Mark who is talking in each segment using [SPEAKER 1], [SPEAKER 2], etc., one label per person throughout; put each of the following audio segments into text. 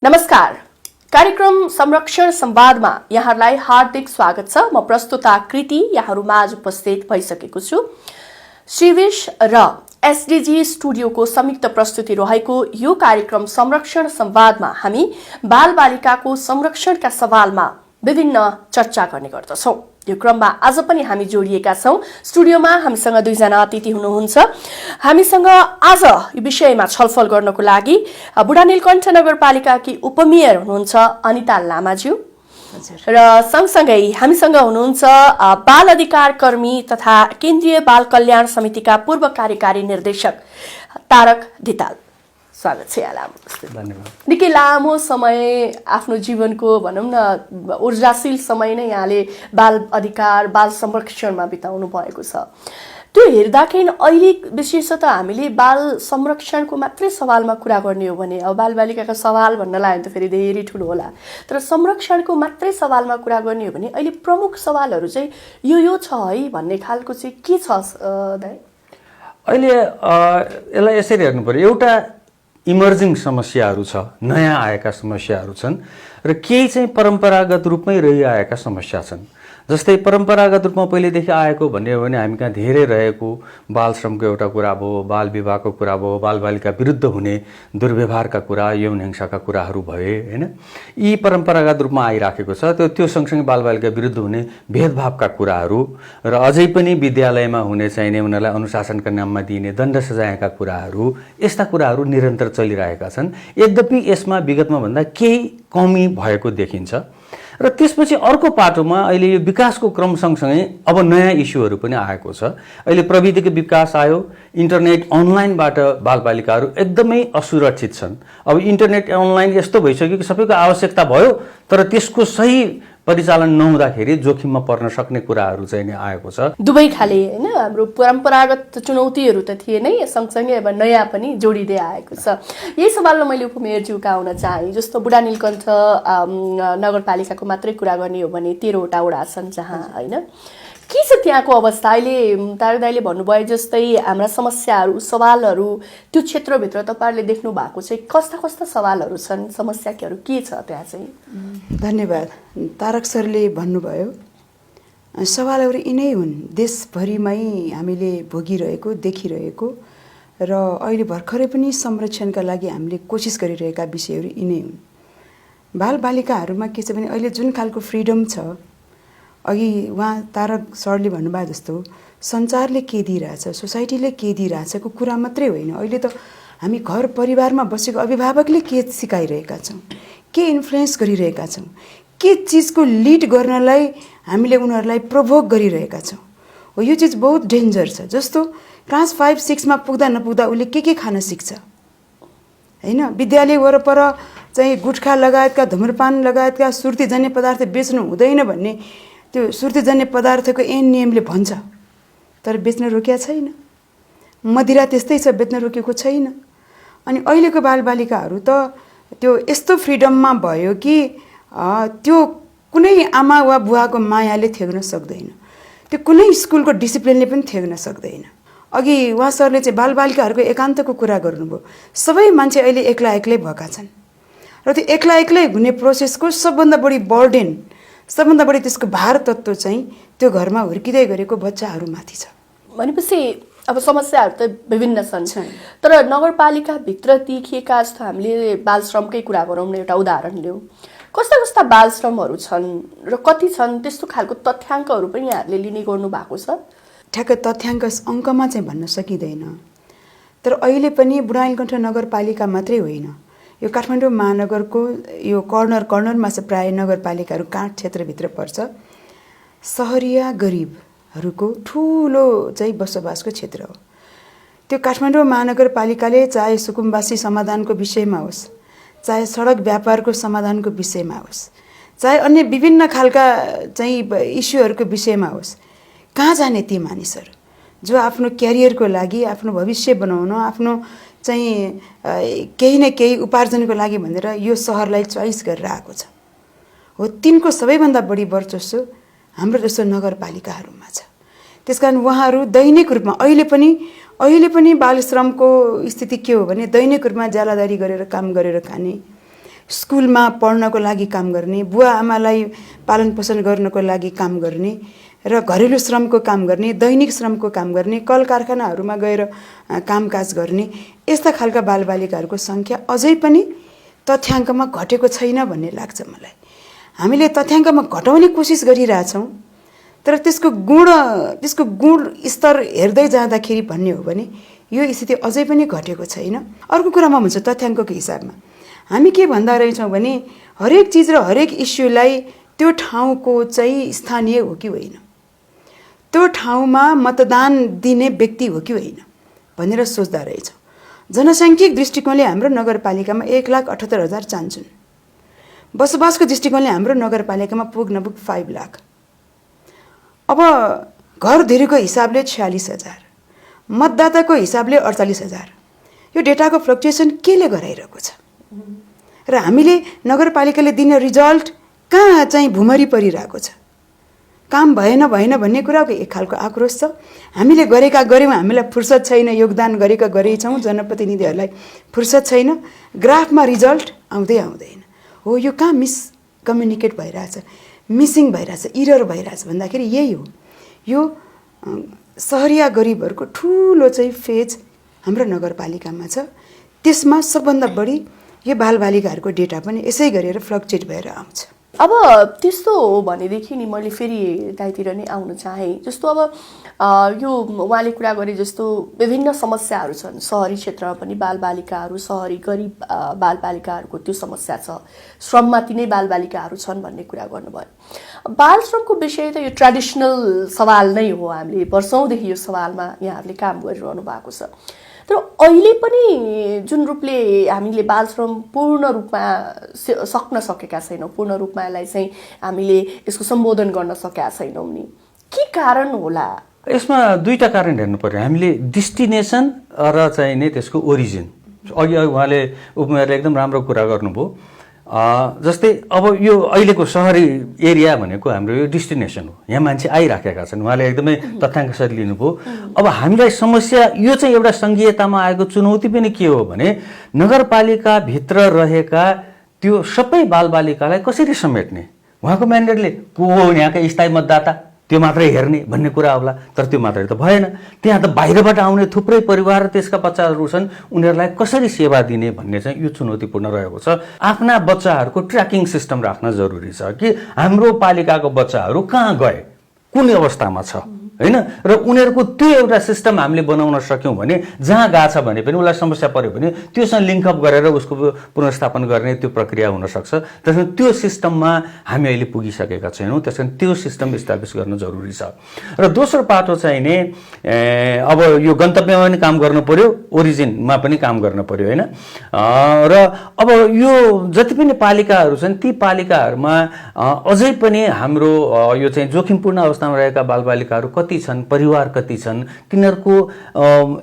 [SPEAKER 1] नमस्कार। कार्यक्रम संरक्षण संवादमा यहाँहरूलाई हार्दिक स्वागत छ। म प्रस्तुता कृति यहाँहरूमाझ उपस्थित भइसकेको छु। श्रीविश र एसडीजी स्टुडियोको संयुक्त प्रस्तुति रहेको यो कार्यक्रम संरक्षण संवादमा हामी बालबालिकाको संरक्षणका सवालमा विभिन्न चर्चा गर्ने गर्दछौं। यो क्रममा आज पनि हामी जोडिएका छौं। स्टुडियोमा हामीसँग दुईजना अतिथि हुनुहुन्छ। हामीसँग आज यो विषयमा छलफल गर्नको लागि बुढा नीलकण्ठ नगरपालिकाकी उपमेयर हुनुहुन्छ अनिता लामाज्यू र सँगसँगै हामीसँग हुनुहुन्छ बाल अधिकार कर्मी तथा केन्द्रीय बाल कल्याण समितिका पूर्व कार्यकारी निर्देशक तारक धिताल। स्वागत छ यहाँलाई।
[SPEAKER 2] धन्यवाद।
[SPEAKER 1] निकै लामो समय आफ्नो जीवनको भनौँ न ऊर्जाशील समय नै यहाँले बाल अधिकार बाल संरक्षणमा बिताउनु भएको छ। त्यो हेर्दाखेरि अहिले विशेषतः हामीले बाल संरक्षणको मात्रै सवालमा कुरा गर्ने हो भने अब बालबालिकाका सवाल भन्नलाई भने त फेरि धेरै ठुलो होला, तर संरक्षणको मात्रै सवालमा कुरा गर्ने हो भने अहिले प्रमुख सवालहरू चाहिँ यो छ है भन्ने खालको चाहिँ के छ दाइ?
[SPEAKER 2] अहिले यसलाई यसरी हेर्नु पर्यो, एउटा इमर्जिङ समस्याहरू छ, नयाँ आएका समस्याहरू छन् र केही चाहिँ परम्परागत रूपमै रहिआएका समस्या छन्। जस्तै परम्परागत रूपमा पहिलेदेखि आएको भन्ने हो भने हामी कहाँ धेरै रहेको बाल श्रमको एउटा कुरा भयो, बाल विवाहको कुरा भयो, बालबालिका विरुद्ध हुने दुर्व्यवहारका कुरा, यौन हिंसाका कुराहरू भए हैन। यी परम्परागत रूपमा आइराखेको छ। त्यो सँगसँगै बालबालिका विरुद्ध हुने भेदभावका कुराहरू र अझै पनि विद्यालयमा हुने चाहिने उनीहरूलाई अनुशासनका नाममा दिइने दण्ड सजायका कुराहरू, यस्ता कुराहरू निरन्तर चलिरहेका छन्। यद्यपि यसमा विगतमा भन्दा केही कमी भएको देखिन्छ र त्यसपछि अर्को पाटोमा अहिले यो विकासको क्रम सँगसँगै अब नयाँ इस्युहरू पनि आएको छ। अहिले प्रविधिको विकास आयो, इन्टरनेट अनलाइनबाट बालबालिकाहरू एकदमै असुरक्षित छन्। अब इन्टरनेट अनलाइन यस्तो भइसक्यो कि सबैको आवश्यकता भयो, तर त्यसको सही परिचालन नहुँदाखेरि जोखिममा पर्न सक्ने कुराहरू चाहिँ नै आएको छ।
[SPEAKER 1] दुवै खाले हैन, हाम्रो परम्परागत चुनौतीहरू त थिए नै, सँगसँगै अब नयाँ पनि जोडिँदै आएको छ। यही सवालमा मैले उपमेयरज्यूका आउन चाहे। जस्तो बुढा नीलकण्ठ नगरपालिकाको मात्रै कुरा गर्ने हो भने 13 वटा वडा छन् जहाँ हैन, के छ त्यहाँको अवस्था? अहिले तारक दाइले भन्नुभयो जस्तै हाम्रा समस्याहरू सवालहरू त्यो क्षेत्रभित्र तपाईँहरूले देख्नु भएको चाहिँ कस्ता कस्ता सवालहरू छन्, समस्याहरू के छ त्यहाँ चाहिँ?
[SPEAKER 3] धन्यवाद। तारक सरले भन्नुभयो सवालहरू यिनै हुन्, देशभरिमै हामीले भोगिरहेको देखिरहेको र अहिले भर्खरै पनि संरक्षणका लागि हामीले कोसिस गरिरहेका विषयहरू यिनै हुन्। बालबालिकाहरूमा के छ भने अहिले जुन खालको फ्रिडम छ, अघि उहाँ तारक सरले भन्नुभयो जस्तो सञ्चारले के दिइरहेछ, सोसाइटीले के दिइरहेछको कुरा मात्रै होइन, अहिले त हामी घर परिवारमा बसेको अभिभावकले के सिकाइरहेका छौँ, के इन्फ्लुएन्स गरिरहेका छौँ, के चिजको लिड गर्नलाई हामीले उनीहरूलाई प्रोभोक गरिरहेका छौँ। हो, यो चिज बहुत डेन्जर छ। जस्तो क्लास 5-6 पुग्दा नपुग्दा उसले के खान सिक्छ हैन। विद्यालय वरपर चाहिँ गुटखा लगायतका धुम्रपान लगायतका सुर्तीजन्य पदार्थ बेच्नु हुँदैन भन्ने त्यो सुर्तीजन्य पदार्थको ऐन नियमले भन्छ, तर बेच्न रोकेको छैन। मदिरा त्यस्तै छ, बेच्न रोकेको छैन। अनि अहिलेको बालबालिकाहरू त त्यो यस्तो फ्रिडममा भयो कि त्यो कुनै आमा वा बुवाको मायाले थ्याक्न सक्दैन, त्यो कुनै स्कुलको डिसिप्लिनले पनि थ्याक्न सक्दैन। अघि उहाँ सरले चाहिँ बालबालिकाहरूको एकान्तको कुरा गर्नुभयो। सबै मान्छे अहिले एक्ला एक्लै भएका छन् र त्यो एक्ला एक्लै हुने प्रोसेसको सबभन्दा बढी बर्डेन, सबभन्दा बढी त्यसको भार तत्त्व चाहिँ त्यो घरमा हुर्किँदै गरेको बच्चाहरूमाथि छ।
[SPEAKER 1] भनेपछि अब समस्याहरू त विभिन्न छन्, तर नगरपालिकाभित्र देखिएका जस्तो हामीले बाल श्रमकै कुरा गरौँ न, एउटा उदाहरण लिउँ। कस्ता कस्ता बाल श्रमहरू छन् र कति छन्, त्यस्तो खालको तथ्याङ्कहरू पनि यहाँहरूले लिने गर्नु भएको छ?
[SPEAKER 3] ठ्याक्क तथ्याङ्क अङ्कमा चाहिँ भन्न सकिँदैन, तर अहिले पनि बुढा नीलकण्ठ नगरपालिका मात्रै होइन, यो काठमाडौँ महानगरको यो कर्नरमा चाहिँ प्राय नगरपालिकाहरू काठ क्षेत्रभित्र पर्छ। सहरिया गरिबहरूको ठुलो चाहिँ बसोबासको क्षेत्र हो त्यो। काठमाडौँ महानगरपालिकाले चाहे सुकुम्बासी समाधानको विषयमा होस्, चाहे सडक व्यापारको समाधानको विषयमा होस्, चाहे अन्य विभिन्न खालका चाहिँ इस्युहरूको विषयमा होस्, कहाँ जाने ती मानिसहरू जो आफ्नो क्यारियरको लागि, आफ्नो भविष्य बनाउन, आफ्नो चाहिँ केही न केही उपार्जनको लागि भनेर यो सहरलाई चोइस गरेर आएको छ। हो, तिनको सबैभन्दा बढी वर्चस्व हाम्रो जस्तो नगरपालिकाहरूमा छ। त्यसकारण उहाँहरू दैनिक रूपमा अहिले पनि बाल श्रमको स्थिति के हो भने दैनिक रूपमा ज्यालादारी गरेर काम गरेर खाने, स्कुलमा पढ्नको लागि काम गर्ने, बुवा आमालाई पालन पोषण गर्नको लागि काम गर्ने र घरेलु श्रमको काम गर्ने, दैनिक श्रमको काम गर्ने, कल कारखानाहरूमा गएर कामकाज गर्ने यस्ता खालका बालबालिकाहरूको सङ्ख्या अझै पनि तथ्याङ्कमा घटेको छैन भन्ने लाग्छ मलाई। हामीले तथ्याङ्कमा घटाउने कोसिस गरिरहेछौँ, तर त्यसको गुण स्तर हेर्दै जाँदाखेरि भन्ने हो भने यो स्थिति अझै पनि घटेको छैन। अर्को कुरामा हुन्छ तथ्याङ्कको हिसाबमा हामी के भन्दा रहेछौँ भने हरेक चिज र हरेक इस्युलाई त्यो ठाउँको चाहिँ स्थानीय हो कि होइन, त्यो ठाउँमा मतदान दिने व्यक्ति हो कि होइन भनेर सोच्दा रहेछौँ। जनसाङ्ख्यिक दृष्टिकोणले हाम्रो नगरपालिकामा 1,78,000 चाहन्छन्। बसोबासको दृष्टिकोणले हाम्रो नगरपालिकामा पुग 5 लाख। अब घर धेरैको हिसाबले 46,000, मतदाताको हिसाबले 48,000। यो डेटाको फ्लक्चुएसन केले गराइरहेको छ र हामीले नगरपालिकाले दिने रिजल्ट कहाँ चाहिँ भुमरी परिरहेको छ। काम भएन भन्ने कुराको एक खालको आक्रोश छ। हामीले गऱ्यौँ, हामीलाई फुर्सद छैन, योगदान गरेछौँ, जनप्रतिनिधिहरूलाई फुर्सद छैन, ग्राफमा रिजल्ट आउँदैन। हो यो कहाँ मिसकम्युनिकेट भइरहेछ, मिसिङ भइरहेछ, इरर भइरहेछ भन्दाखेरि यही हो। यो सहरिया गरिबहरूको ठुलो चाहिँ फेज हाम्रो नगरपालिकामा छ। त्यसमा सबभन्दा बढी यो बालबालिकाहरूको डेटा पनि यसै गरेर फ्लक्चुएट भएर आउँछ।
[SPEAKER 1] अब त्यस्तो हो भनेदेखि नि मैले फेरि दाइतिर नै आउन चाहेँ। जस्तो अब यो उहाँले कुरा गरे जस्तो विभिन्न समस्याहरू छन् सहरी क्षेत्रमा पनि, बालबालिकाहरू सहरी गरिब बालबालिकाहरूको त्यो समस्या छ, श्रममा तिनै बालबालिकाहरू छन् भन्ने कुरा गर्नुभयो। बाल श्रमको विषय त यो ट्रेडिसनल सवाल नै हो, हामीले वर्षौँदेखि यो सवालमा यहाँहरूले काम गरिरहनु भएको छ। तर अहिले पनि जुन रूपले हामीले बाल श्रम पूर्ण रूपमा सक्न सकेका छैनौँ, पूर्ण रूपमा यसलाई चाहिँ हामीले यसको सम्बोधन गर्न सकेका छैनौँ नि, के कारण होला?
[SPEAKER 2] यसमा दुईटा कारण हेर्नु पर्यो। हामीले डेस्टिनेसन र चाहिँ नि त्यसको ओरिजिन, अघि उहाँले उपमेयरले एकदम राम्रो कुरा गर्नुभयो। जस्तै अब यो अहिलेको सहरी एरिया भनेको हाम्रो यो डेस्टिनेसन हो, यहाँ मान्छे आइराखेका छन्, उहाँले एकदमै तथ्याङ्कसरी लिनुभयो। अब हामीलाई समस्या यो चाहिँ एउटा सङ्घीयतामा आएको चुनौती पनि के हो भने नगरपालिकाभित्र रहेका त्यो सबै बालबालिकालाई कसरी समेट्ने। उहाँको म्यान्डेटले को हो यहाँका स्थायी मतदाता त्यो मात्रै हेर्ने भन्ने कुरा होला, तर त्यो मात्रै त भएन। त्यहाँ त बाहिरबाट आउने थुप्रै परिवार र त्यसका बच्चाहरू छन्, उनीहरूलाई कसरी सेवा दिने भन्ने चाहिँ यो चुनौतीपूर्ण रहेको छ। आफ्ना बच्चाहरूको ट्र्याकिङ सिस्टम राख्न जरुरी छ कि हाम्रो पालिकाको बच्चाहरू कहाँ गए, कुन अवस्थामा छ, होइन। र उनीहरूको त्यो एउटा सिस्टम हामीले बनाउन सक्यौँ भने जहाँ गएको छ भने पनि उसलाई समस्या पर्यो भने त्योसँग लिङ्कअप गरेर उसको पुनर्स्थापन गर्ने त्यो प्रक्रिया हुनसक्छ। त्यसमा त्यो सिस्टममा हामी अहिले पुगिसकेका छैनौँ, त्यस कारण त्यो सिस्टम इस्टाब्लिस गर्न जरुरी छ। र दोस्रो पाटो चाहिँ नि अब यो गन्तव्यमा पनि काम गर्नु पर्यो, ओरिजिनमा पनि काम गर्न पर्यो, होइन। र अब यो जति पनि पालिकाहरू छन् ती पालिकाहरूमा अझै पनि हाम्रो यो चाहिँ जोखिमपूर्ण अवस्थामा रहेका बालबालिकाहरू कति छन्, परिवार कति छन्, तिनीहरूको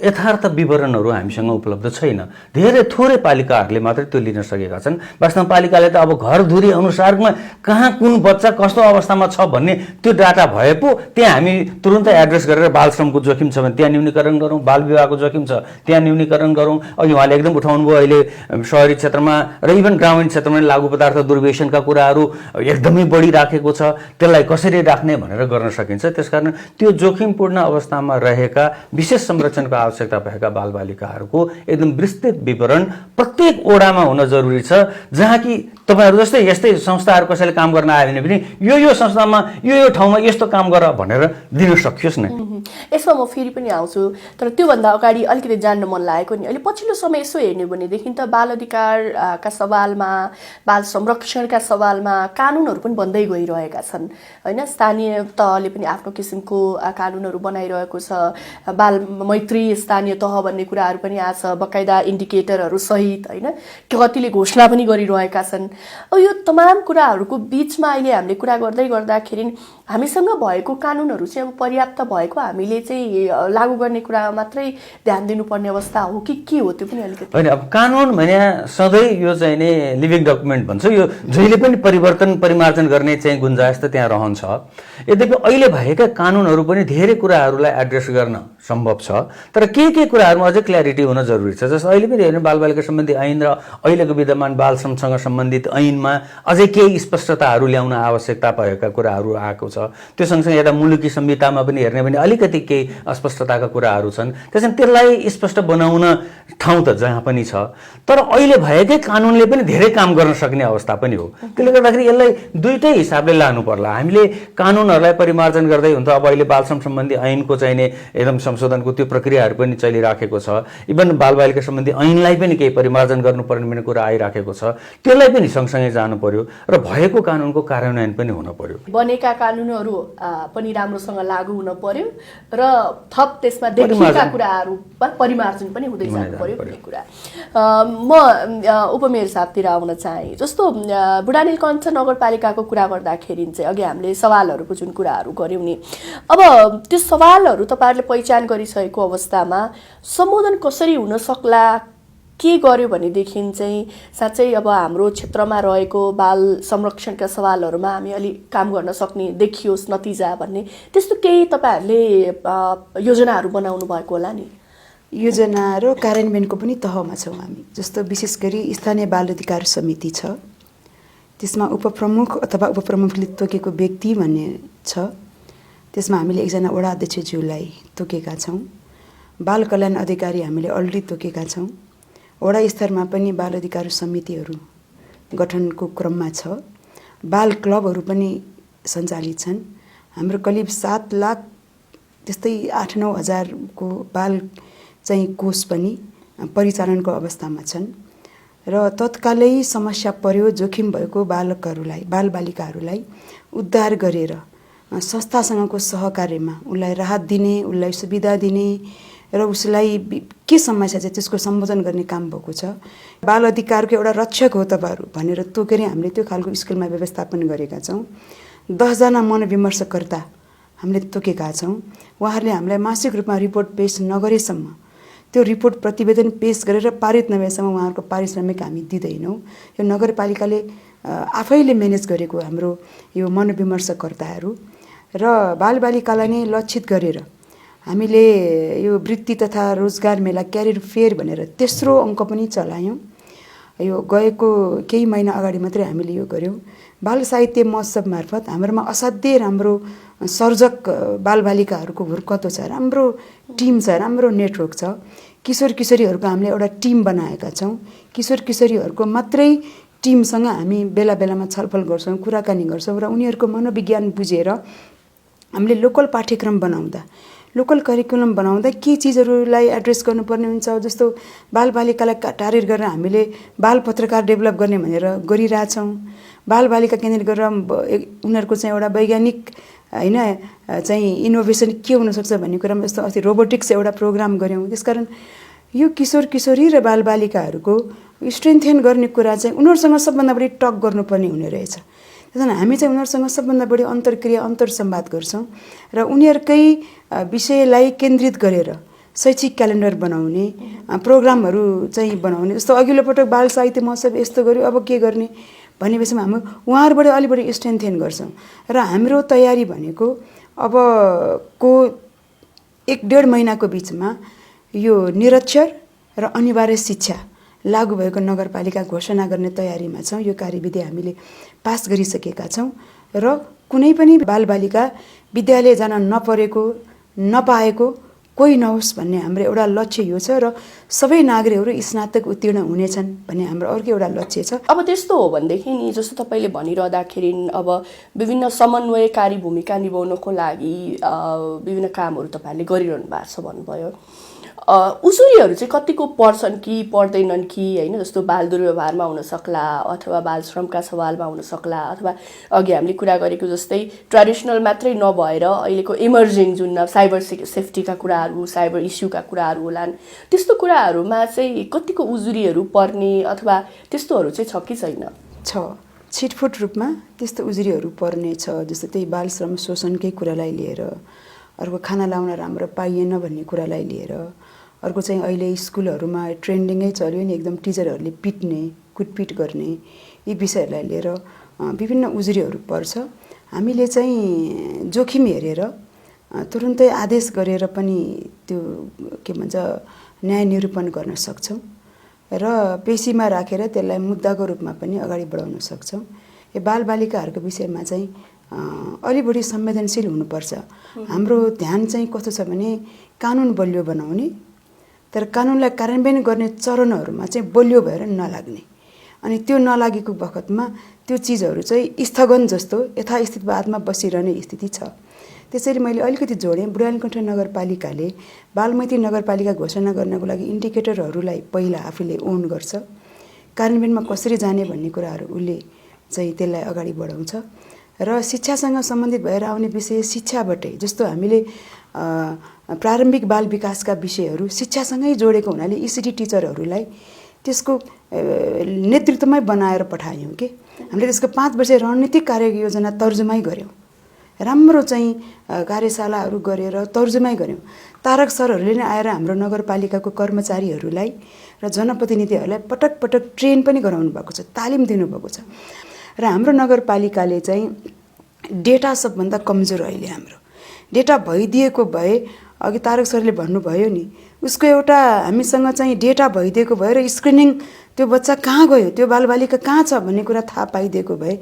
[SPEAKER 2] यथार्थ विवरणहरू हामीसँग उपलब्ध छैन। धेरै थोरै पालिकाहरूले मात्रै त्यो लिन सकेका छन्। वास्तवमा पालिकाले त अब घरधुरी अनुसारमा कहाँ कुन बच्चा कस्तो अवस्थामा छ भन्ने त्यो डाटा भए पो त्यहाँ हामी तुरुन्तै एड्रेस गरेर बाल श्रमको जोखिम छ भने त्यहाँ न्यूनीकरण गरौँ, बाल विवाहको जोखिम छ त्यहाँ न्यूनीकरण गरौँ। अघि उहाँले एकदम उठाउनु भयो, अहिले सहरी क्षेत्रमा र इभन ग्रामीण क्षेत्रमा लागु पदार्थ दुर्व्यसनका कुराहरू एकदमै बढिराखेको छ, त्यसलाई कसरी राख्ने भनेर गर्न सकिन्छ। त्यसकारण त्यो जोखिमपूर्ण अवस्थामा रहेका विशेष संरक्षणको आवश्यकता भएका बालबालिकाहरूको एकदम विस्तृत विवरण प्रत्येक ओडामा हुन जरुरी छ, जहाँ कि तपाईँहरू जस्तै यस्तै संस्थाहरू कसैले काम गर्न आयो भने पनि यो संस्थामा यो ठाउँमा यस्तो काम गर भनेर दिन सकियोस् न।
[SPEAKER 1] यसमा म फेरि पनि आउँछु, तर त्योभन्दा अगाडि अलिकति जान्न मन लागेको नि अहिले पछिल्लो समय यसो हेर्ने भनेदेखि त बाल अधिकारका सवालमा, बाल संरक्षणका सवालमा कानुनहरू पनि बन्दै गइरहेका छन्, होइन। स्थानीय तहले पनि आफ्नो किसिमको कानुनहरू बनाइरहेको छ, बाल मैत्री स्थानीय तह भन्ने कुराहरू पनि आछ, बकाइदा इन्डिकेटरहरू सहित, होइन। कतिले घोषणा पनि गरिरहेका छन्। अब यो तमाम कुराहरूको बिचमा अहिले हामीले कुरा गर्दाखेरि हामीसँग भएको कानुनहरू चाहिँ अब पर्याप्त भएको, हामीले चाहिँ लागू गर्ने कुरामा मात्रै ध्यान दिनुपर्ने अवस्था हो कि के हो त्यो पनि अलिकति?
[SPEAKER 2] होइन, अब कानुन भने सधैँ यो चाहिँ नि लिभिङ डकुमेन्ट भन्छ, यो जहिले पनि परिवर्तन परिमार्जन गर्ने चाहिँ गुन्जाइस त त्यहाँ रहन्छ। यद्यपि अहिले भएका कानुनहरू पनि पनि धेरै कुराहरूलाई एड्रेस गर्न सम्भव छ, तर के कुराहरूमा अझै क्ल्यारिटी हुन जरुरी छ। जस्तो अहिले पनि हेर्नु बालबालिका सम्बन्धी ऐन र अहिलेको विद्यमान बाल श्रमसँग सम्बन्धित ऐनमा अझै केही स्पष्टताहरू ल्याउन आवश्यकता भएका कुराहरू आएको छ। त्यो सँगसँगै यता मुलुकी संहितामा पनि हेर्ने भने अलिकति केही अस्पष्टताका कुराहरू छन्। त्यसैले त्यसलाई स्पष्ट बनाउन ठाउँ त जहाँ पनि छ, तर अहिले भएकै कानुनले पनि धेरै काम गर्न सक्ने अवस्था पनि हो। त्यसले गर्दाखेरि यसलाई दुईटै हिसाबले लानु पर्ला। हामीले कानुनहरूलाई परिमार्जन गर्दै हुन्छ। अब अहिले बाल श्रम सम्बन्धी ऐनको चाहिने एकदम संशोधनको त्यो प्रक्रियाहरू पनि चलिराखेको छ। इभन बालबालिका सम्बन्धी ऐनलाई पनि केही परिमार्जन गर्नुपर्ने भन्ने कुरा आइराखेको छ। त्यसलाई पनि सँगसँगै जानु पर्यो र भएको कानुनको कार्यान्वयन पनि हुन पर्यो।
[SPEAKER 1] बनेका कानुनहरू पनि राम्रोसँग लागू हुन पर्यो र थप त्यसमा देखिएका कुराहरूमा परिमार्जन पनि हुँदै जानु पर्यो भन्ने कुरा। म उपमेयर साहबतिर आउन चाहे। जस्तो बुढानीलकण्ठ नगरपालिकाको कुरा गर्दाखेरि चाहिँ अघि हामीले सवालहरूको जुन कुराहरू गऱ्यौँ नि, अब त्यो सवालहरू तपाईँहरूले पहिचान गरिसकेको अवस्थामा सम्बोधन कसरी हुन सक्ला, के गर्यो भनेदेखि चाहिँ साँच्चै अब हाम्रो क्षेत्रमा रहेको बाल संरक्षणका सवालहरूमा हामी अलि काम गर्न सक्ने देखियोस् नतिजा भन्ने त्यस्तो केही तपाईँहरूले योजनाहरू बनाउनु भएको होला नि?
[SPEAKER 3] योजना र कार्यान्वयनको पनि तहमा छौँ हामी। जस्तो विशेष गरी स्थानीय बाल अधिकार समिति छ, त्यसमा उपप्रमुख अथवा उपप्रमुखले तोकेको व्यक्ति भन्ने छ। त्यसमा हामीले एकजना वडा अध्यक्षज्यूलाई तोकेका छौँ। बाल कल्याण अधिकारी हामीले अलरेडी तोकेका छौँ। वडा स्तरमा पनि बाल अधिकार समितिहरू गठनको क्रममा छ। बाल क्लबहरू पनि सञ्चालित छन्। हाम्रो करिब 7 लाख त्यस्तै 8-9 हजारको बाल चाहिँ कोष पनि परिचालनको अवस्थामा छन् र तत्कालै समस्या पर्यो जोखिम भएको बालकहरूलाई बालबालिकाहरूलाई उद्धार गरेर संस्थासँगको सहकार्यमा उसलाई राहत दिने, उसलाई सुविधा दिने र उसलाई के समस्या छ त्यसको सम्बोधन गर्ने काम भएको छ। बाल अधिकारको एउटा रक्षक हो तपाईँहरू भनेर तोकेर हामीले त्यो खालको स्कुलमा व्यवस्थापन गरेका छौँ। 10 जना मनोविमर्शकर्ता हामीले तोकेका छौँ। उहाँहरूले हामीलाई मासिक रूपमा रिपोर्ट पेश नगरेसम्म, त्यो रिपोर्ट प्रतिवेदन पेश गरेर पारित नभएसम्म उहाँहरूको पारिश्रमिक हामी दिँदैनौँ। यो नगरपालिकाले आफैले म्यानेज गरेको हाम्रो यो मनोविमर्शकर्ताहरू र बालबालिकालाई नै लक्षित गरेर हामीले यो वृत्ति तथा रोजगार मेला क्यारियर फेयर भनेर तेस्रो अङ्क पनि चलायौँ। यो गएको केही महिना अगाडि मात्रै हामीले यो गऱ्यौँ। बाल साहित्य महोत्सव मार्फत हाम्रोमा असाध्यै राम्रो सर्जक बालबालिकाहरूको हुर्कतो छ, राम्रो टिम छ, राम्रो नेटवर्क छ। किशोर किशोरीहरूको हामीले एउटा टिम बनाएका छौँ। किशोर किशोरीहरूको मात्रै टिमसँग हामी बेला बेलामा छलफल गर्छौँ, कुराकानी गर्छौँ र उनीहरूको मनोविज्ञान बुझेर हामीले लोकल पाठ्यक्रम बनाउँदा, लोकल करिकुलम बनाउँदा के चिजहरूलाई एड्रेस गर्नुपर्ने हुन्छ। जस्तो बालबालिकालाई टार्गेट गरेर हामीले बाल पत्रकार डेभलप गर्ने भनेर गरिरहेछौँ। बालबालिका केन्द्रित गरेर उनीहरूको चाहिँ एउटा वैज्ञानिक होइन चाहिँ इनोभेसन के हुनसक्छ भन्ने कुरामा जस्तो अस्ति रोबोटिक्स एउटा प्रोग्राम गऱ्यौँ। त्यसकारण यो किशोर किशोरी र बालबालिकाहरूको स्ट्रेन्थेन गर्ने कुरा चाहिँ उनीहरूसँग सबभन्दा बढी टक गर्नुपर्ने हुने रहेछ। त्यसैले हामी चाहिँ उनीहरूसँग सबभन्दा बढी अन्तर्क्रिया अन्तर्संवाद गर्छौँ र उनीहरूकै विषयलाई केन्द्रित गरेर शैक्षिक क्यालेन्डर बनाउने, प्रोग्रामहरू चाहिँ बनाउने। जस्तो अघिल्लो पटक बाल साहित्य महोत्सव यस्तो गर्यो, अब के गर्ने भन्ने विषयमा हामी उहाँहरूबाट अलि बढी स्ट्रेन्थेन गर्छौँ। र हाम्रो तयारी भनेको अबको 1-1.5 महिनाको बिचमा यो निरक्षर र अनिवार्य शिक्षा लागू भएको नगरपालिका घोषणा गर्ने तयारीमा छौँ। यो कार्यविधि हामीले पास गरिसकेका छौँ र कुनै पनि बालबालिका विद्यालय जान नपरेको नपाएको कोही नहोस् भन्ने हाम्रो एउटा लक्ष्य यो छ र सबै नागरिकहरू स्नातक उत्तीर्ण हुनेछन् भन्ने हाम्रो अर्को एउटा लक्ष्य छ।
[SPEAKER 1] अब त्यस्तो हो भनेदेखि नि जस्तो तपाईँले भनिरहँदाखेरि अब विभिन्न समन्वयकारी भूमिका निभाउनको लागि विभिन्न कामहरू तपाईँहरूले गरिरहनु भएको छ भन्नुभयो। उजुरीहरू चाहिँ कतिको पर्छन् कि पर्दैनन् कि होइन? जस्तो बाल दुर्व्यवहारमा हुन सक्ला अथवा बाल श्रमका सवालमा हुन सक्ला अथवा अघि हामीले कुरा गरेको जस्तै ट्रेडिसनल मात्रै नभएर अहिलेको इमर्जिङ जुन साइबर सेफ्टीका कुराहरू, साइबर इस्युका कुराहरू होलान्, त्यस्तो कुराहरूमा चाहिँ कतिको उजुरीहरू पर्ने अथवा त्यस्तोहरू चाहिँ छ कि छैन?
[SPEAKER 3] छ, छिटफुट रूपमा त्यस्तो उजुरीहरू पर्ने छ। जस्तो त्यही बाल श्रम शोषणकै कुरालाई लिएर, अर्को खाना लाउन राम्रो पाइएन भन्ने कुरालाई लिएर, अर्को चाहिँ अहिले स्कुलहरूमा ट्रेन्डिङै चल्यो नि एकदम टिचरहरूले पिट्ने, कुटपिट गर्ने, यी विषयहरूलाई लिएर विभिन्न उजुरीहरू पर्छ। हामीले चाहिँ जोखिम हेरेर तुरुन्तै आदेश गरेर पनि त्यो के भन्छ न्याय निरूपण गर्न सक्छौँ र पेशीमा राखेर त्यसलाई मुद्दाको रूपमा पनि अगाडि बढाउन सक्छौँ। यो बालबालिकाहरूको विषयमा चाहिँ अलि बढी संवेदनशील हुनुपर्छ। हाम्रो ध्यान चाहिँ कस्तो छ भने कानुन बलियो बनाउने, तर कानुनलाई कार्यान्वयन गर्ने चरणहरूमा चाहिँ बलियो भएर नलाग्ने। अनि त्यो नलागेको बखतमा त्यो चिजहरू चाहिँ स्थगन जस्तो यथास्थितिवादमा बसिरहने स्थिति छ। त्यसरी मैले अलिकति जोडेँ, बुढालिकण्ठ नगरपालिकाले बालमैत्री नगरपालिका घोषणा गर्नको लागि इन्डिकेटरहरूलाई पहिला आफूले ओन गर्छ, कार्यान्वयनमा कसरी जाने भन्ने कुराहरू उसले चाहिँ त्यसलाई अगाडि बढाउँछ र शिक्षासँग सम्बन्धित भएर आउने विषय शिक्षाबाटै, जस्तो हामीले प्रारम्भिक बाल विकासका विषयहरू शिक्षासँगै जोडेको हुनाले इसिडी टिचरहरूलाई त्यसको नेतृत्वमै बनाएर पठायौँ कि हामीले त्यसको 5 वर्ष रणनीतिक कार्ययोजना तर्जुमै गऱ्यौँ, राम्रो चाहिँ कार्यशालाहरू गरेर तर्जुमै गऱ्यौँ। तारक सरहरूले नै आएर हाम्रो नगरपालिकाको कर्मचारीहरूलाई र जनप्रतिनिधिहरूलाई पटक पटक ट्रेन पनि गराउनु भएको छ, तालिम दिनुभएको छ। र हाम्रो नगरपालिकाले चाहिँ डेटा सबभन्दा कमजोर अहिले हाम्रो डेटा भइदिएको भए, अघि तारक सरले भन्नुभयो नि, उसको एउटा हामीसँग चाहिँ डेटा भइदिएको भए र स्क्रिनिङ त्यो बच्चा कहाँ गयो, त्यो बालबालिका कहाँ छ भन्ने कुरा थाहा पाइदिएको भए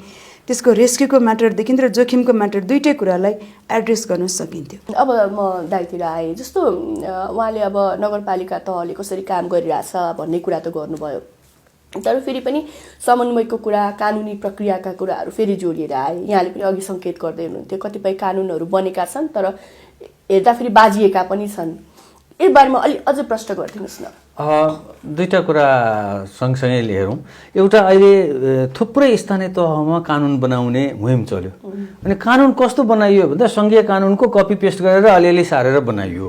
[SPEAKER 3] त्यसको रेस्क्युको म्याटरदेखि र जोखिमको म्याटर दुइटै कुरालाई एड्रेस गर्न सकिन्थ्यो।
[SPEAKER 1] अब म दाइतिर आएँ, जस्तो उहाँले अब नगरपालिका तहले कसरी काम गरिरहेछ भन्ने कुरा त गर्नुभयो, तर फेरि पनि समन्वयको कुरा, कानुनी प्रक्रियाका कुराहरू फेरि जोडिएर आए। यहाँले पनि अघि सङ्केत गर्दै हुनुहुन्थ्यो कतिपय कानुनहरू बनेका छन् तर हेर्दाखेरि बाजिएका पनि छन्। यस बारेमा अझ प्रश्न गरिदिनुहोस् न।
[SPEAKER 2] दुईटा कुरा सँगसँगै हेरौँ। एउटा अहिले थुप्रै स्थानीय तहमा कानुन बनाउने मुहिम चल्यो। अनि कानुन कस्तो बनाइयो भन्दा सङ्घीय कानुनको कपी पेस्ट गरेर अलिअलि सारेर बनाइयो।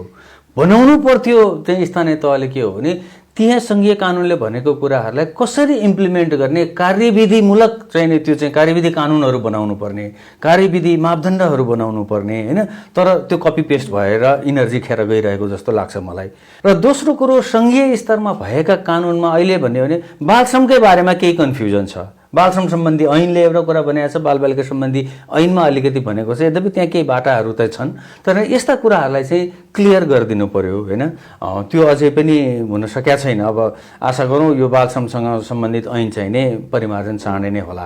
[SPEAKER 2] बनाउनु पर्थ्यो चाहिँ स्थानीय तहले के हो भने त्यहाँ सङ्घीय कानुनले भनेको कुराहरूलाई कसरी इम्प्लिमेन्ट गर्ने कार्यविधिमूलक चाहिने त्यो चाहिँ कार्यविधि कानुनहरू बनाउनु पर्ने, कार्यविधि मापदण्डहरू बनाउनु पर्ने होइन। तर त्यो कपी पेस्ट भएर इनर्जी खेर गइरहेको जस्तो लाग्छ मलाई। र दोस्रो कुरो, सङ्घीय स्तरमा भएका कानुनमा अहिले भन्यो भने बालश्रमकै बारेमा केही कन्फ्युजन छ। बालश्रम सम्बन्धी ऐनले एउटा कुरा भनेको छ, बालबालिका सम्बन्धी ऐनमा अलिकति भनेको छ। यद्यपि त्यहाँ केही बाटाहरू त छन्, तर यस्ता कुराहरूलाई चाहिँ क्लियर गरिदिनु पर्यो होइन। त्यो अझै पनि हुन सकेका छैन। अब आशा गरौँ यो बालश्रमसँग सम्बन्धित ऐन चाहिँ नै परिमार्जन चाँडै नै होला।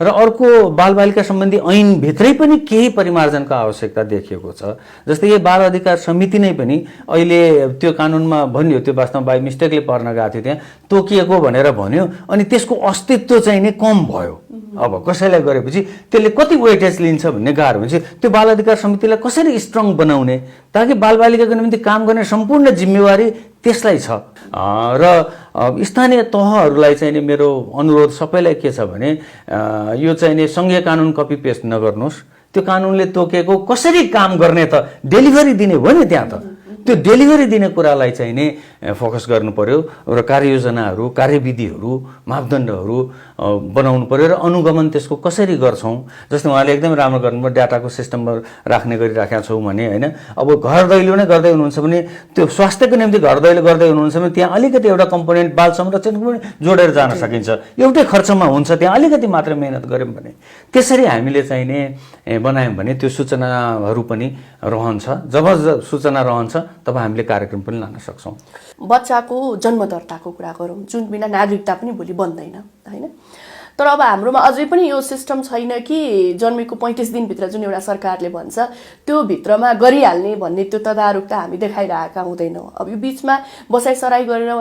[SPEAKER 2] र अर्को, बालबालिका सम्बन्धी ऐनभित्रै पनि केही परिमार्जनको आवश्यकता देखिएको छ। जस्तै यो बाल अधिकार समिति नै पनि अहिले त्यो कानुनमा भन्यो, त्यो वास्तवमा बाई मिस्टेकले पर्न गएको थियो, त्यहाँ तोकिएको भनेर भन्यो, अनि त्यसको अस्तित्व चाहिँ नै कम भयो। अब कसैलाई गरेपछि त्यसले कति वेटेज लिन्छ भन्ने गाह्रो हुन्छ। त्यो बाल अधिकार समितिलाई कसरी स्ट्रङ बनाउने ताकि बालबालिकाको निम्ति काम गर्ने सम्पूर्ण जिम्मेवारी त्यसलाई छ। र स्थानीय तहहरूलाई चाहिँ नि मेरो अनुरोध सबैलाई के छ भने यो चाहिँ नि सङ्घीय कानुन कपी पेस्ट नगर्नुहोस्। त्यो कानुनले तोकेको कसरी काम गर्ने त डेलिभरी दिने हो नि, त्यहाँ त त्यो डेलिभरी दिने कुरालाई चाहिँ नि फोकस गर्नु पर्यो र कार्ययोजनाहरू, कार्यविधिहरू, मापदण्डहरू बनाउनु पर्यो र अनुगमन त्यसको कसरी गर्छौँ। जस्तै उहाँले एकदमै राम्रो गर्नुभयो, डाटाको सिस्टममा राख्ने गरिराखेका छौँ भने होइन। अब घर दैलो नै गर्दै हुनुहुन्छ भने त्यो स्वास्थ्यको निम्ति घर दैलो गर्दै हुनुहुन्छ भने त्यहाँ अलिकति एउटा कम्पोनेन्ट बाल संरक्षणको पनि जोडेर जान सकिन्छ। एउटै खर्चमा हुन्छ, त्यहाँ अलिकति मात्र मेहनत गऱ्यौँ भने। त्यसरी हामीले चाहिँ नि बनायौँ भने त्यो सूचनाहरू पनि रहन्छ। जब सूचना रहन्छ तब हामीले कार्यक्रम पनि लान सक्छौँ।
[SPEAKER 1] बच्चाको जन्म दर्ताको कुरा गरौँ, जुन बिना नागरिकता पनि भोलि बन्दैन होइन। तर अब हाम्रोमा अझै पनि यो सिस्टम छैन कि जन्मेको 35 दिनभित्र जुन एउटा सरकारले भन्छ त्यो भित्रमा गरिहाल्ने भन्ने त्यो तदारुकता हामी देखाइरहेका हुँदैनौँ। अब यो बिचमा बसाइसराई गरेर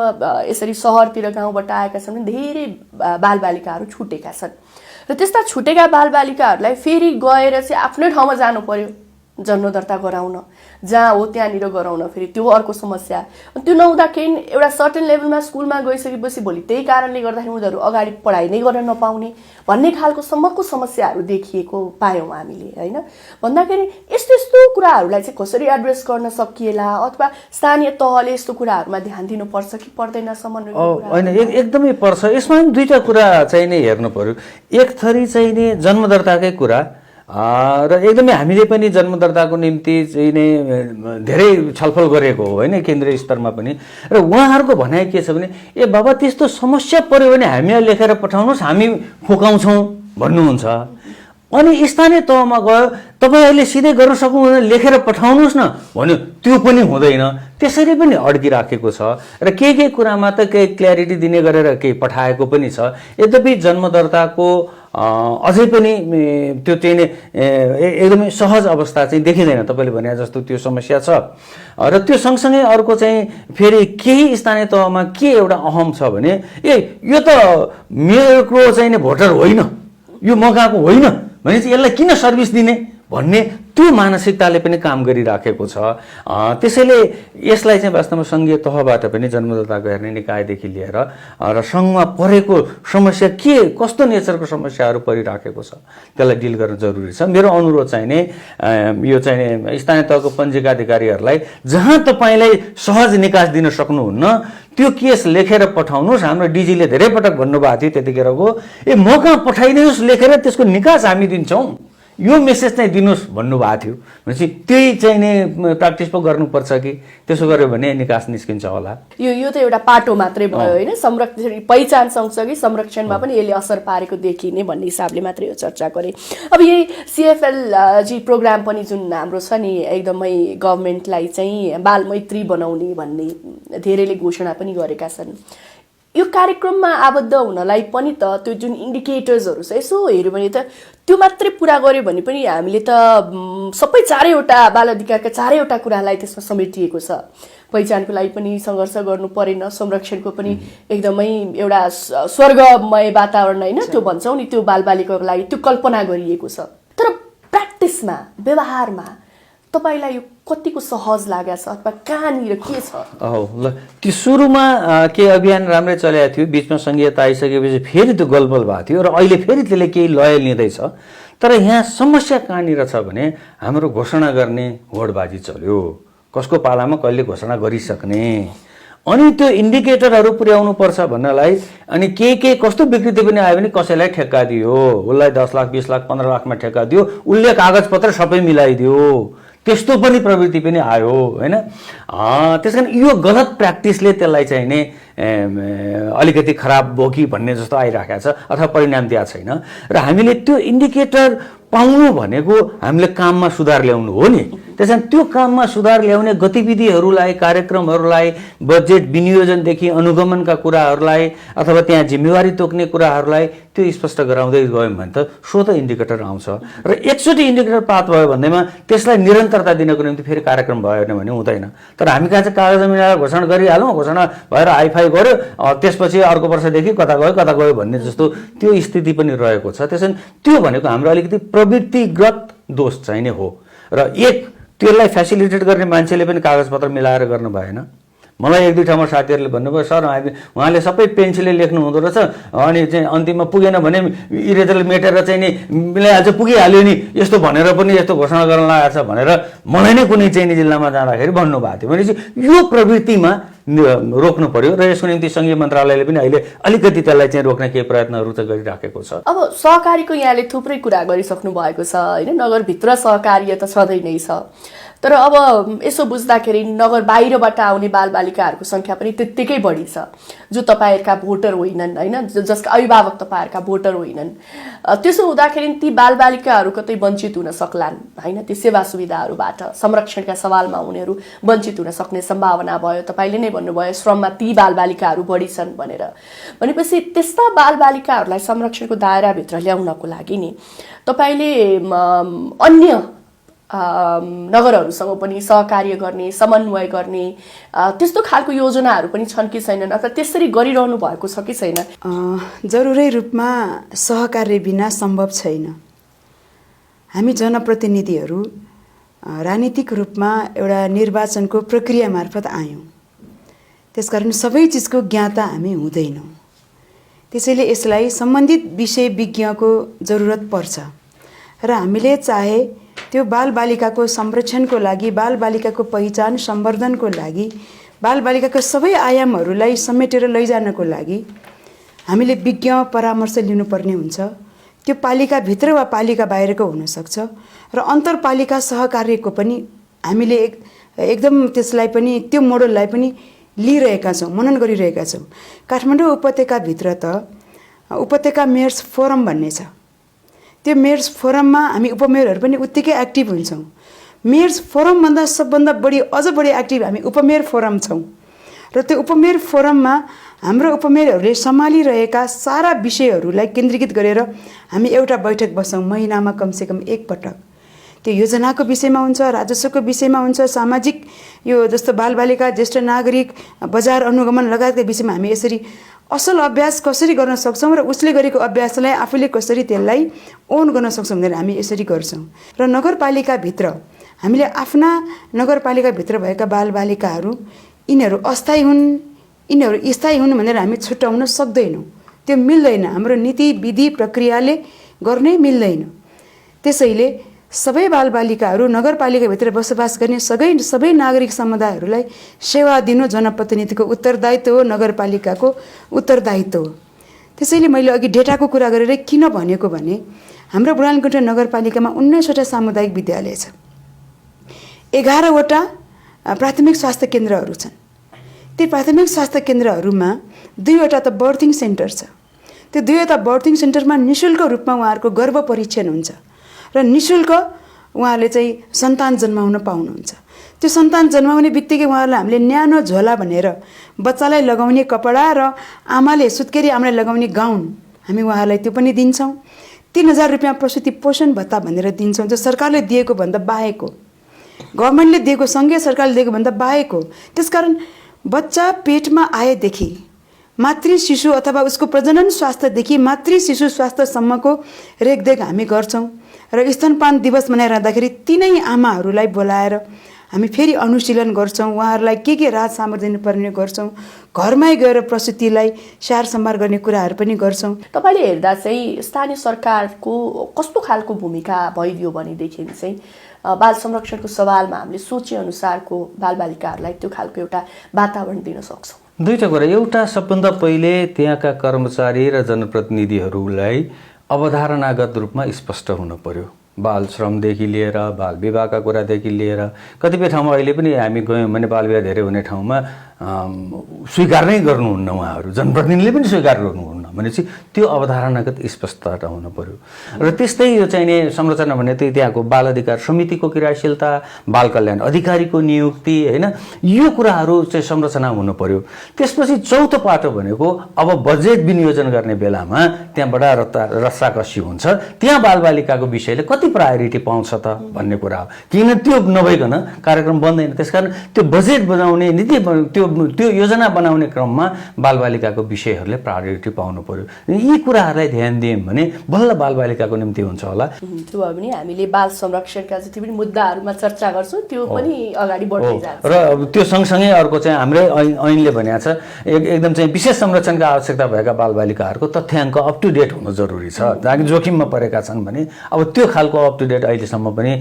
[SPEAKER 1] यसरी सहरतिर गाउँबाट आएका छन् भने धेरै बालबालिकाहरू छुटेका छन् र त्यस्ता छुटेका बालबालिकाहरूलाई फेरि गएर चाहिँ आफ्नै ठाउँमा जानु पर्यो जन्म दर्ता गराउन, जहाँ हो त्यहाँनिर गराउन, फेरि त्यो अर्को समस्या। त्यो नहुँदाखेरि एउटा सर्टेन लेभलमा स्कुलमा गइसकेपछि भोलि त्यही कारणले गर्दाखेरि उनीहरू अगाडि पढाइ नै गर्न नपाउने भन्ने खालको सम्मको समस्याहरू देखिएको पायौँ हामीले होइन। भन्दाखेरि यस्तो यस्तो कुराहरूलाई चाहिँ कसरी एड्रेस गर्न सकिएला, अथवा स्थानीय तहले यस्तो कुराहरूमा ध्यान दिनुपर्छ कि पर्दैन? समन्वय
[SPEAKER 2] होइन, एकदमै पर्छ। यसमा पनि दुईवटा कुरा चाहिँ नै हेर्नु पर्यो। एक थरी चाहिँ नि जन्मदर्ताकै कुरा र एकदमै हामीले पनि जन्मदर्ताको निम्ति चाहिँ नै धेरै छलफल गरेको हो होइन, केन्द्रीय स्तरमा पनि। र उहाँहरूको भनाइ के छ भने ए बाबा त्यस्तो समस्या पर्यो भने हामीलाई लेखेर पठाउनुहोस्, हामी फुकाउँछौँ भन्नुहुन्छ। अनि स्थानीय तहमा गयो तपाईँ अहिले सिधै गर्न सक्नुहुँदैन लेखेर पठाउनुहोस् न भन्यो त्यो पनि हुँदैन त्यसरी पनि अड्किराखेको छ र के कुरामा त केही क्ल्यारिटी दिने गरेर केही पठाएको पनि छ यद्यपि जन्म दर्ताको अझै पनि त्यो चाहिँ नि एकदमै सहज अवस्था चाहिँ देखिँदैन तपाईँले भने जस्तो त्यो समस्या छ र त्यो सँगसँगै अर्को चाहिँ फेरि केही स्थानीय तहमा के एउटा अहम छ भने यो त मेयरको चाहिँ नि भोटर होइन यो मगाएको होइन भनेपछि यसलाई किन सर्भिस दिने भन्ने त्यो मानसिकताले पनि काम गरिराखेको छ त्यसैले यसलाई चाहिँ वास्तवमा सङ्घीय तहबाट पनि जन्मदाताको हेर्ने निकायदेखि लिएर र सङ्घमा परेको समस्या के कस्तो नेचरको समस्याहरू परिराखेको छ त्यसलाई डिल गर्न जरुरी छ मेरो अनुरोध चाहिँ नै यो चाहिँ स्थानीय तहको पञ्जीका अधिकारीहरूलाई जहाँ तपाईँलाई सहज निकास दिन सक्नुहुन्न त्यो केस लेखेर पठाउनुहोस् हाम्रो डिजीले धेरै पटक भन्नुभएको थियो त्यतिखेरको म कहाँ पठाइदिनुहोस् लेखेर त्यसको निकास हामी दिन्छौँ यो मेसेज चाहिँ दिनुहोस् भन्नुभएको थियो भनेपछि त्यही चाहिँ नि प्र्याक्टिस पो गर्नुपर्छ कि त्यसो गर्यो भने निकास निस्किन्छ होला
[SPEAKER 1] यो त एउटा पाटो मात्रै भयो होइन संरक्षण पहिचान सँगसँगै संरक्षणमा पनि यसले असर पारेको देखिने भन्ने हिसाबले मात्रै यो चर्चा गरे अब यही CFL प्रोग्राम पनि जुन हाम्रो छ नि एकदमै गभर्मेन्टलाई चाहिँ बाल मैत्री बनाउने भन्ने धेरैले घोषणा पनि गरेका छन् यो कार्यक्रममा आबद्ध हुनलाई पनि त त्यो जुन इन्डिकेटर्सहरू छ यसो हेऱ्यो भने त त्यो मात्रै पुरा गर्यो भने पनि हामीले त सबै चारैवटा बाल अधिकारका चारैवटा कुरालाई त्यसमा समेटिएको छ पहिचानको लागि पनि सङ्घर्ष गर्नु परेन संरक्षणको पनि एकदमै एउटा स्वर्गमय वातावरण होइन त्यो भन्छौँ नि त्यो बालबालिकाको लागि त्यो कल्पना गरिएको छ तर प्र्याक्टिसमा व्यवहारमा तपाईलाई यो कतिको सहज लागेको छ अथवा कहाँनिर के छ
[SPEAKER 2] ल त्यो सुरुमा के अभियान राम्रै चलेको थियो बिचमा सङ्घीयता आइसकेपछि फेरि त्यो गलबल भएको थियो र अहिले फेरि त्यसले केही लय लिँदैछ तर यहाँ समस्या कहाँनिर छ भने हाम्रो घोषणा गर्ने होडबाजी चल्यो कसको पालामा कहिले घोषणा गरिसक्ने अनि त्यो इन्डिकेटरहरू पुर्याउनु पर्छ भन्नलाई अनि के कस्तो विकृति पनि आयो भने कसैलाई ठेक्का दियो उसलाई 10 लाख 20 लाख 15 लाखमा ठेक्का दियो उसले कागजपत्र सबै मिलाइदियो त्यस्तो पनि प्रवृत्ति पनि आयो हैन त्यसकारण यो गलत प्र्याक्टिसले त्यसलाई चाहिँ नि अलिकति खराब बोकी भन्ने जस्तो आइराखेको छ अथवा परिणाम दिएको छैन र हामीले त्यो इन्डिकेटर पाउनु भनेको हामीले काममा सुधार ल्याउनु हो नि त्यसैले त्यो काममा सुधार ल्याउने गतिविधिहरूलाई कार्यक्रमहरूलाई बजेट विनियोजनदेखि अनुगमनका कुराहरूलाई अथवा त्यहाँ जिम्मेवारी तोक्ने कुराहरूलाई त्यो स्पष्ट गराउँदै गयौँ भने त स्वत इन्डिकेटर आउँछ र एकचोटि इन्डिकेटर प्राप्त भयो भन्दैमा त्यसलाई निरन्तरता दिनको निम्ति फेरि कार्यक्रम भयो भने हुँदैन तर हामी कहाँ चाहिँ कागज मिलाएर घोषणा गरिहालौँ घोषणा भएर हाइफाई गर्यो त्यसपछि अर्को वर्षदेखि कता गयो भन्ने जस्तो त्यो स्थिति पनि रहेको छ त्यसैले त्यो भनेको हाम्रो अलिकति प्रवृत्तिगत दोष चाहिँ नै हो र त्यसलाई फेसिलिटेट गर्ने मान्छेले पनि कागजपत्र मिलाएर गर्नु भएन मलाई एक दुई ठाउँमा साथीहरूले भन्नुभयो सर उहाँले सबै पेन्सिलले लेख्नु हुँदो रहेछ अनि चाहिँ अन्तिममा पुगेन भने इरेजरले मेटेर चाहिँ नि मिलाइहाल्छ पुगिहाल्यो नि यस्तो भनेर पनि यस्तो घोषणा गर्न लागेको छ भनेर मलाई नै कुनै चाहिँ जिल्लामा जाँदाखेरि भन्नुभएको थियो भनेपछि यो प्रवृत्तिमा रोक्नु पर्यो र यसको निम्ति सङ्घीय मन्त्रालयले पनि अहिले अलिकति त्यसलाई चाहिँ रोक्ने केही प्रयत्नहरू चाहिँ गरिराखेको छ
[SPEAKER 1] अब सहकारीको यहाँले थुप्रै कुरा गरिसक्नु भएको छ होइन नगरभित्र सहकार्य त सधैँ नै छ तर अब यसो बुझ्दाखेरि नगर बाहिरबाट आउने बालबालिकाहरूको सङ्ख्या पनि त्यत्तिकै बढी छ जो तपाईँहरूका भोटर होइनन् होइन जसका अभिभावक तपाईँहरूका भोटर होइनन् त्यसो हुँदाखेरि ती बालबालिकाहरू कतै वञ्चित हुन सक्लान् होइन ती सेवा सुविधाहरूबाट संरक्षणका सवालमा उनीहरू वञ्चित हुन सक्ने सम्भावना भयो तपाईँले नै भन्नुभयो श्रममा ती बालबालिकाहरू बढी छन् भनेर भनेपछि त्यस्ता बालबालिकाहरूलाई संरक्षणको दायराभित्र ल्याउनको लागि नि तपाईँले अन्य नगरहरूसँग पनि सहकार्य गर्ने समन्वय गर्ने त्यस्तो खालको योजनाहरू पनि छन् कि छैनन् अथवा त्यसरी गरिरहनु भएको छ कि छैन
[SPEAKER 3] जरुरी रूपमा सहकार्य बिना सम्भव छैन हामी जनप्रतिनिधिहरू राजनीतिक रूपमा एउटा निर्वाचनको प्रक्रिया मार्फत आयौँ त्यसकारण सबै चिजको ज्ञाता हामी हुँदैनौँ त्यसैले यसलाई सम्बन्धित विषय विज्ञको जरुरत पर्छ र हामीले चाहे त्यो बालबालिकाको संरक्षणको लागि बालबालिकाको पहिचान सम्वर्धनको लागि बालबालिकाको सबै आयामहरूलाई समेटेर लैजानको लागि हामीले विज्ञ परामर्श लिनुपर्ने हुन्छ त्यो पालिकाभित्र वा पालिका बाहिरको हुनसक्छ र अन्तरपालिका सहकार्यको पनि हामीले एकदम त्यसलाई पनि त्यो मोडललाई पनि लिइरहेका छौँ मनन गरिरहेका छौँ काठमाडौँ उपत्यकाभित्र त उपत्यका मेयर्स फोरम भन्ने छ त्यो मेयर्स फोरममा हामी उपमेयरहरू पनि उत्तिकै एक्टिभ हुन्छौँ। मेयर्स फोरमभन्दा सबभन्दा बढी अझ बढी एक्टिभ हामी उपमेयर फोरम छौँ र त्यो उपमेयर फोरममा हाम्रो उपमेयरहरूले सम्हालिरहेका सारा विषयहरूलाई केन्द्रीकृत गरेर हामी एउटा बैठक बस्छौँ महिनामा कमसेकम एकपटक। त्यो योजनाको विषयमा हुन्छ, राजस्वको विषयमा हुन्छ, सामाजिक यो जस्तो बालबालिका, ज्येष्ठ नागरिक, बजार अनुगमन लगायतका विषयमा हामी यसरी असल अभ्यास कसरी गर्न सक्छौँ र उसले गरेको अभ्यासलाई आफूले कसरी त्यसलाई ओन गर्न सक्छौँ भनेर हामी यसरी गर्छौँ। र नगरपालिकाभित्र हामीले आफ्ना नगरपालिकाभित्र भएका बालबालिकाहरू यिनीहरू अस्थायी हुन्, यिनीहरू स्थायी हुन् भनेर हामी छुट्याउन सक्दैनौँ। त्यो मिल्दैन, हाम्रो नीति विधि प्रक्रियाले गर्नै मिल्दैन। त्यसैले सबै बालबालिकाहरू नगरपालिकाभित्र बसोबास गर्ने सबै नागरिक समुदायहरूलाई सेवा दिनु जनप्रतिनिधिको उत्तरदायित्व हो, नगरपालिकाको उत्तरदायित्व हो। त्यसैले मैले अघि डेटाको कुरा गरेर किन भनेको भने हाम्रो बुढानकुण्ड नगरपालिकामा 19वटा सामुदायिक विद्यालय छ, 11वटा प्राथमिक स्वास्थ्य केन्द्रहरू छन्। ती प्राथमिक स्वास्थ्य केन्द्रहरूमा 2वटा त बर्थिङ सेन्टर छ। त्यो 2वटा बर्थिङ सेन्टरमा निःशुल्क रूपमा उहाँहरूको गर्भ परीक्षण हुन्छ र निःशुल्क उहाँहरूले चाहिँ सन्तान जन्माउन पाउनुहुन्छ। त्यो सन्तान जन्माउने बित्तिकै उहाँहरूलाई हामीले न्यानो झोला भनेर बच्चालाई लगाउने कपडा र आमाले सुत्केरी आमालाई लगाउने गाउन हामी उहाँहरूलाई त्यो पनि दिन्छौँ। 3000 रुपियाँ प्रसुति पोषण भत्ता भनेर दिन्छौँ। त्यो सरकारले दिएको भन्दा बाहेक हो, गभर्मेन्टले दिएको, सङ्घीय सरकारले दिएको भन्दा बाहेक हो। त्यसकारण बच्चा पेटमा आएदेखि मातृ शिशु अथवा उसको प्रजनन स्वास्थ्यदेखि मातृ शिशु स्वास्थ्यसम्मको रेखदेख हामी गर्छौँ र स्तनपान दिवस मनाइरहँदाखेरि तिनै आमाहरूलाई बोलाएर हामी फेरि अनुशीलन गर्छौँ। उहाँहरूलाई के राहत सामग्री दिनुपर्ने गर्छौँ। घरमै गएर प्रसुतिलाई स्याहार सम्हार गर्ने कुराहरू पनि गर्छौँ।
[SPEAKER 1] तपाईँले हेर्दा चाहिँ स्थानीय सरकारको कस्तो खालको भूमिका भइदियो भनेदेखि चाहिँ बाल संरक्षणको सवालमा हामीले सोचेअनुसारको बालबालिकाहरूलाई त्यो खालको एउटा वातावरण दिन सक्छौँ?
[SPEAKER 2] दुईवटा कुरा। एउटा, सबभन्दा पहिले त्यहाँका कर्मचारी र जनप्रतिनिधिहरूलाई अवधारणागत रूपमा स्पष्ट हुनु पर्यो। बाल श्रमदेखि लिएर बाल विवाहका कुरादेखि लिएर कतिपय ठाउँमा अहिले पनि हामी गयौँ भने बाल विवाह धेरै हुने ठाउँमा स्वीकार नै गर्नुहुन्न, उहाँहरू जनप्रतिनिधिले पनि स्वीकार गर्नुहुन्न भनेपछि त्यो अवधारणागत स्पष्टता हुनु पर्यो। र त्यस्तै यो चाहिने संरचना भने त्यहाँको बाल अधिकार समितिको क्रियाशीलता, बाल कल्याण अधिकारीको नियुक्ति, होइन, यो कुराहरू चाहिँ संरचना हुनु पर्यो। त्यसपछि चौथो पाटो भनेको अब बजेट विनियोजन गर्ने बेलामा त्यहाँ बडा रस्साकसी हुन्छ, त्यहाँ बालबालिकाको विषयले कति प्रायोरिटी पाउँछ त भन्ने कुरा हो। किन त्यो नभइकन कार्यक्रम बन्दैन। त्यसकारण त्यो बजेट बनाउने, नीति त्यो योजना बनाउने क्रममा बालबालिकाको विषयहरूले प्रायोरिटी पाउनु पर्यो। यी कुराहरूलाई ध्यान दियौँ भने बल्ल बालबालिकाको निम्ति हुन्छ होला।
[SPEAKER 1] त्यो भयो भने हामीले बाल संरक्षणका जति पनि मुद्दाहरूमा चर्चा गर्छौँ त्यो पनि अगाडि बढ्दै जान्छ। र
[SPEAKER 2] त्यो सँगसँगै अर्को चाहिँ हाम्रै ऐनले भनेको छ एकदम चाहिँ विशेष संरक्षणका आवश्यकता भएका बालबालिकाहरूको तथ्याङ्क अप टु डेट हुनु जरुरी छ। जहाँ जोखिममा परेका छन् भने अब त्यो खालको अप टु डेट अहिलेसम्म पनि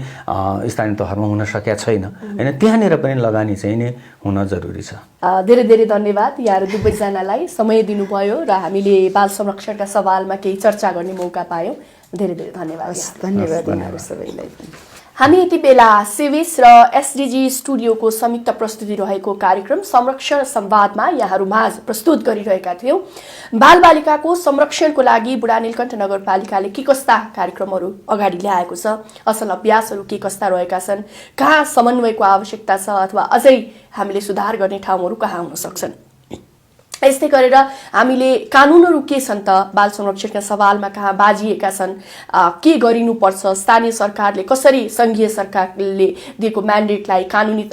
[SPEAKER 2] स्थानीय तहमा हुन सकेका छैन, होइन, त्यहाँनिर पनि लगानी चाहिँ नि हुन जरुरी छ।
[SPEAKER 1] धेरै धेरै धन्यवाद यहाँहरू दुवैजनालाई समय दिनुभयो र हामीले बाल संरक्षणका सवालमा केही चर्चा गर्ने मौका पायौँ। धेरै धेरै धन्यवाद।
[SPEAKER 3] धन्यवाद यहाँहरू सबैलाई।
[SPEAKER 1] हामी यति बेला सिविस र एसडिजी स्टुडियोको संयुक्त प्रस्तुति रहेको कार्यक्रम संरक्षण संवादमा यहाँहरू माझ प्रस्तुत गरिरहेका थियौँ। बालबालिकाको संरक्षणको लागि बुढानीलकण्ठ नगरपालिकाले के कस्ता कार्यक्रमहरू अगाडि ल्याएको छ, असल अभ्यासहरू के कस्ता रहेका छन्, कहाँ समन्वयको आवश्यकता छ अथवा अझै हामीले सुधार गर्ने ठाउँहरू कहाँ हुन सक्छन्। यस्तै गरेर हामीले कानुनहरू के छन् त बाल संरक्षणका सवालमा कहाँ बाजिएका छन्, के गरिनुपर्छ, स्थानीय सरकारले कसरी सङ्घीय सरकारले दिएको म्यान्डेटलाई कानुनी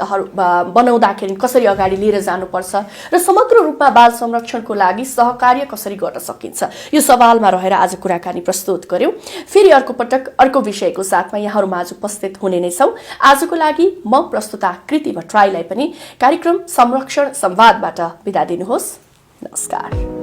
[SPEAKER 1] बनाउँदाखेरि कसरी अगाडि लिएर जानुपर्छ र समग्र रूपमा बाल संरक्षणको लागि सहकार्य कसरी गर्न सकिन्छ, यो सवालमा रहेर आज कुराकानी प्रस्तुत गर्यौँ। फेरि अर्को पटक अर्को विषयको साथमा यहाँहरूमा आज उपस्थित हुने नै छौँ। आजको लागि म प्रस्तुता कृति भट्टराईलाई पनि कार्यक्रम संरक्षण संवादबाट बिदा दिनुहोस्। नमस्कार।